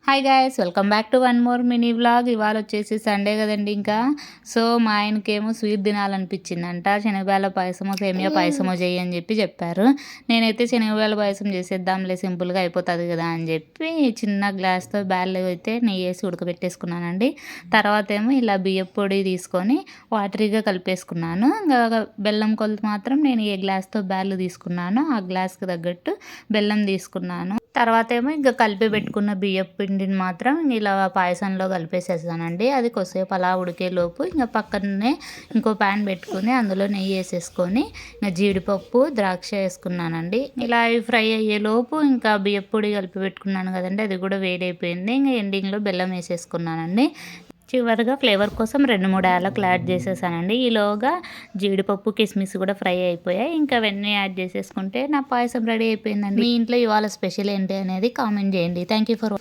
Hi guys, welcome back to one more mini vlog. ఇవాళ వచ్చేసి Sunday కదండి. ఇంకా సో మా ఆయనకేమో స్వీట్ తినాలనిపించిందంట. శనగబేళ్ళ పాయసమో సేమియా పాయసమో చెయ్యి అని చెప్పారు. నేనైతే శనగబేళ్ళ పాయసం చేసేద్దాంలే, సింపుల్గా అయిపోతుంది కదా అని చెప్పి చిన్న గ్లాస్తో బ్యాళ్ళు అయితే నెయ్యి వేసి ఉడకబెట్టేసుకున్నానండి. తర్వాత ఏమో ఇలా బియ్యం పొడి తీసుకొని వాటరీగా కలిపేసుకున్నాను. ఇంకా బెల్లం కొలత మాత్రం నేను ఏ గ్లాస్తో బ్యాళ్ళు తీసుకున్నానో ఆ గ్లాస్కి తగ్గట్టు బెల్లం తీసుకున్నాను. తర్వాత ఏమో ఇంకా కలిపి పెట్టుకున్న బియ్యం పిండిని మాత్రం ఇలా పాయసంలో కలిపేసేసానండి. అది కొద్దిసేపు అలా ఉడికేలోపు ఇంకా పక్కనే ఇంకో ప్యాన్ పెట్టుకుని అందులో నెయ్యి వేసేసుకొని ఇంకా జీడిపప్పు ద్రాక్ష వేసుకున్నానండి. ఇలా ఫ్రై అయ్యేలోపు ఇంకా బియ్యం పొడి కలిపి పెట్టుకున్నాను కదండి, అది కూడా వేడైపోయింది. ఇంకా ఎండింగ్లో బెల్లం వేసేసుకున్నానండి. చివరిగా ఫ్లేవర్ కోసం 2-3 యాలకులు యాడ్ చేసేసానండి. ఈలోగా జీడిపప్పు కిస్మిస్ కూడా ఫ్రై అయిపోయాయి. ఇంకా అవన్నీ యాడ్ చేసేసుకుంటే నా పాయసం రెడీ అయిపోయిందండి. మీ ఇంట్లో ఇవాళ స్పెషల్ ఏంటి అనేది కామెంట్ చేయండి. Thank you for